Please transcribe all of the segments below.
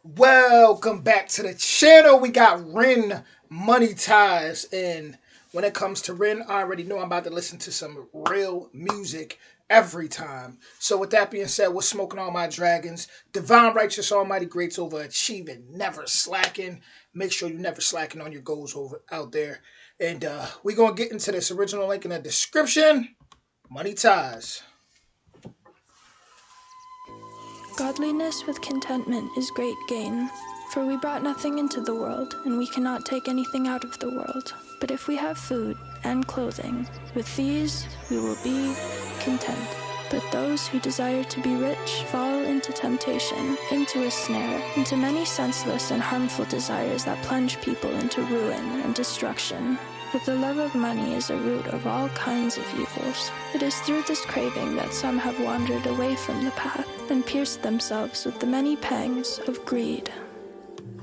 Welcome back to the channel. We got Ren Money Ties, and when it comes to Ren, I already know I'm about to listen to some real music every time. So with that being said, we're smoking all my dragons. Divine, righteous, almighty, greats over achieving, never slacking. Make sure you never slacking on your goals over out there. And we're gonna get into this original link in the description. Money Ties. Godliness with contentment is great gain. For we brought nothing into the world, and we cannot take anything out of the world. But if we have food and clothing, with these we will be content. But those who desire to be rich fall into temptation, into a snare, into many senseless and harmful desires that plunge people into ruin and destruction. For the love of money is a root of all kinds of evils. It is through this craving that some have wandered away from the path and pierced themselves with the many pangs of greed.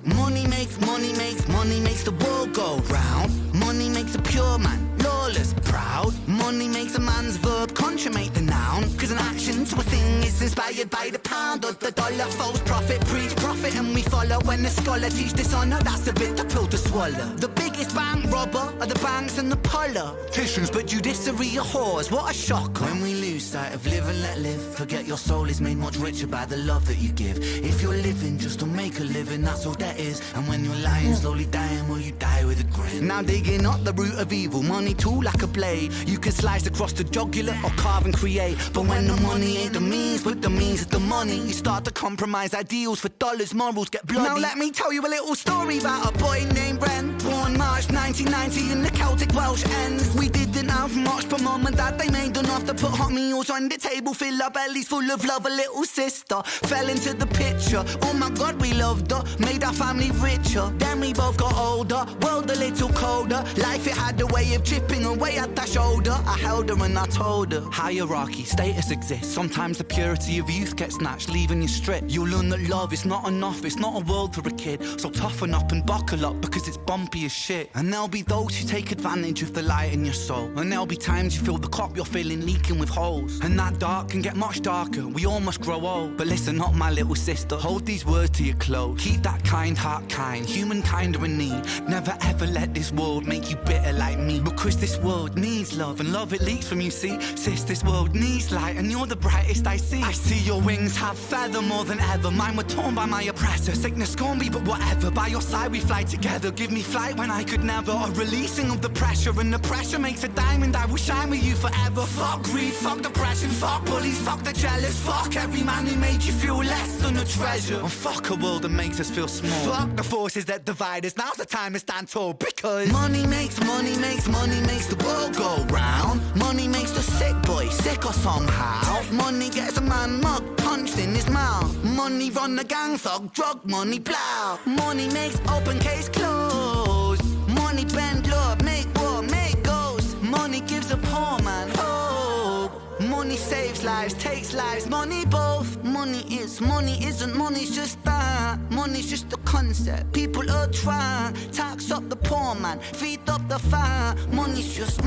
Money makes the world go round. Money makes a pure man lawless, proud. Money makes a man's verb consummate the noun. Cause an action to a thing is inspired by the pound or the dollar. False prophet, preach profit and we follow. When the scholar teach dishonor, that's a bitter pill to swallow. The biggest bank robber are the banks and the politicians, but judiciary are whores, what a shock. When we lose sight of live and let live, forget your soul is made much richer by the love that you give. If you're living just to make a living, that's all that is. And when you're lying, slowly dying, will you die with a grin? Now digging up the root of evil, money too like a blade. You can slice across the jugular or carve and create. But when the money ain't the means, but the means is the money, you start to compromise ideals for dollars, morals get bloody. Now let me tell you a little story about a boy named Bren. Born March 1990 in the Celtic Welsh ends. We didn't have much, but mum and dad, they made enough to put hot meals on the table, fill our bellies full of love. A little sister fell into the picture. Oh my God, we loved her, made our family richer. Then we both got older, world a little colder. Life, it had a way of chipping away at that shoulder. I held her and I told her, hierarchy, status exists. Sometimes the purity of youth gets snatched, leaving you stripped. You'll learn that love is not enough, it's not a world for a kid. So toughen up and buckle up, because it's bumpy as shit. And there'll be those who take advantage of the light in your soul. And there'll be times you feel the cup you're filling leaking with holes. And that dark can get much darker, we all must grow old. But listen up, my little sister, hold these words to your close. Keep that kind heart kind, humankind are in need. Never ever let this world make you bitter like me. Because this world needs love, and love it leaks from you, see. Sis, this world needs light, and you're the brightest I see. I see your wings have feather more than ever. Mine were torn by my oppressor. Sickness scorned me, but whatever. By your side we fly together. Give me flight when I could never. A releasing of the pressure, and the pressure makes a diamond. I will shine with you forever. Fuck greed, fuck depression, fuck bullies, fuck the jealous. Fuck every man who made you feel less than a treasure. And fuck a world that makes us feel small. Fuck the forces that divide us. Now's the time to stand tall, because money makes the world go round. Money makes the sick boy sicker somehow. Money gets a man mug punched in his mouth. Money run the gang thug, drug money plow. Money makes open case close. Money bend love, make war, make goals. Money gives a poor man hope. Money saves lives, takes lives, money both. Money isn't, money's just that. Money's just a concept, people are trying. Tax up the poor man, feed up the fire. Money's just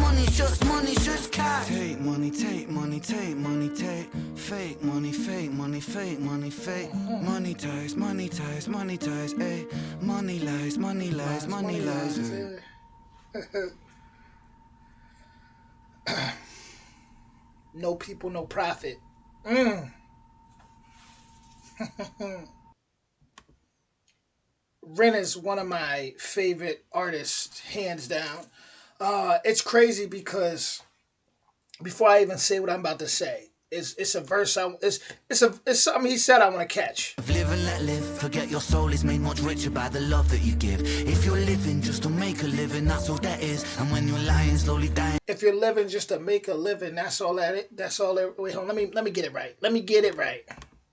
cash. Take money, take money, take money, take. Fake money, fake money, fake money, fake. Money ties, money ties, money ties, eh. Money lies, money lies, money lies, No people, no profit. Ren is one of my favorite artists, hands down. It's crazy because before I even say what I'm about to say, it's a verse. It's something he said I want to catch. Live and let live. Forget your soul is made much richer by the love that you give. If you're living just to make a living, that's all that is. And when you're lying, slowly dying. If you're living just to make a living, that's all that. That's all that. Wait, hold on. Let me get it right. Let me get it right.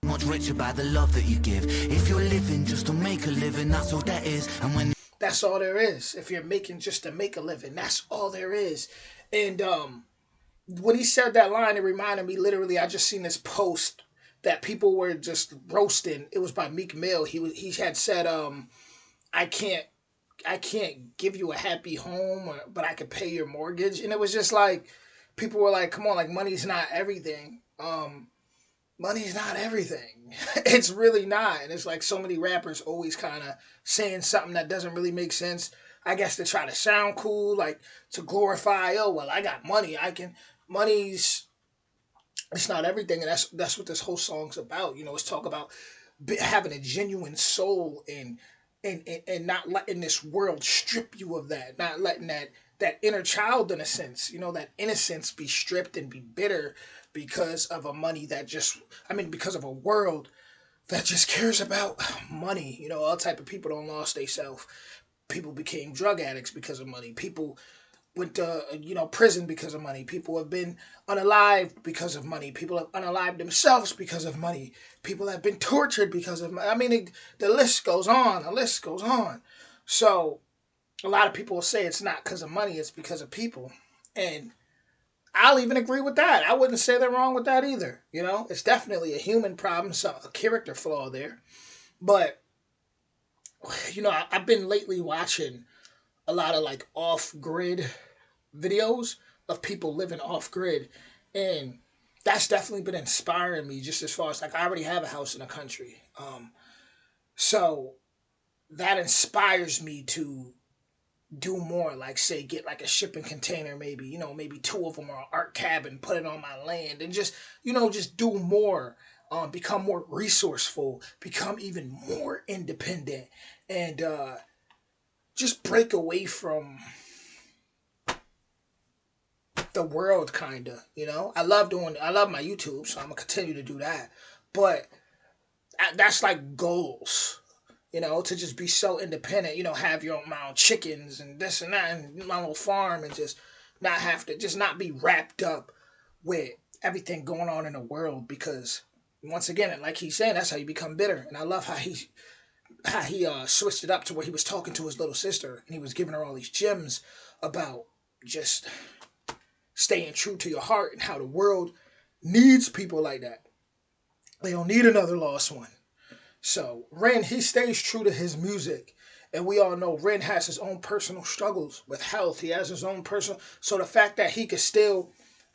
Much richer by the love that you give. If you're living just to make a living, that's all that is. And when that's all there is. If you're making just to make a living, that's all there is. And when he said that line, it reminded me literally. I just seen this post that people were just roasting. It was by Meek Mill. He had said, I can't give you a happy home, but I could pay your mortgage. And it was just like people were like, come on, like money's not everything. money's not everything. It's really not. And it's like so many rappers always kind of saying something that doesn't really make sense. I guess to try to sound cool, like to glorify, oh, well, I got money. I can, money's, it's not everything. And that's what this whole song's about. You know, it's talk about having a genuine soul and not letting this world strip you of that, not letting that inner child, in a sense, you know, that innocence be stripped and be bitter because of a money that just, I mean, because of a world that just cares about money. You know, all type of people don't lost themselves. People became drug addicts because of money. People went to prison because of money. People have been unalived because of money. People have unalived themselves because of money. People have been tortured because of money. I mean, the list goes on. The list goes on. So a lot of people will say it's not because of money. It's because of people, and I'll even agree with that. I wouldn't say they're wrong with that either. You know, it's definitely a human problem, a character flaw there. But you know, I've been lately watching a lot of like off grid videos of people living off grid, and that's definitely been inspiring me. Just as far as like I already have a house in the country, so that inspires me to do more. Like say get like a shipping container, maybe maybe two of them, or an art cabin, put it on my land, and just just do more. Become more resourceful, become even more independent, and just break away from the world, kinda. I love my YouTube, so I'm gonna continue to do that. But that's like goals, to just be so independent. Have your own, my own chickens and this and that, and my little farm, and just not have to, just not be wrapped up with everything going on in the world. Because once again, like he's saying, that's how you become bitter. And I love how he switched it up to where he was talking to his little sister and he was giving her all these gems about just staying true to your heart, and how the world needs people like that. They don't need another lost one. So Ren, he stays true to his music. And we all know Ren has his own personal struggles with health. He has his own personal. So the fact that he could still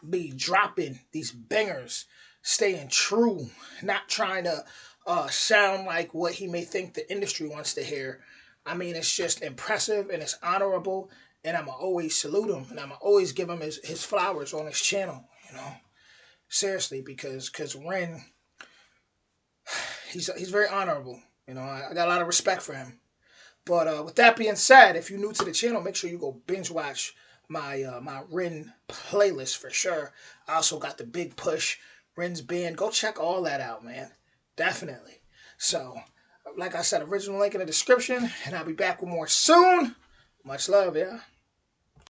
be dropping these bangers, staying true, not trying to sound like what he may think the industry wants to hear. I mean, it's just impressive and it's honorable. And I'm going to always salute him. And I'm going to always give him his flowers on his channel, Seriously, because Ren, he's very honorable. I got a lot of respect for him. But with that being said, if you're new to the channel, make sure you go binge watch my Ren playlist for sure. I also got the Big Push Ren's band. Go check all that out, man. Definitely. So, like I said, original link in the description, and I'll be back with more soon. Much love, yeah.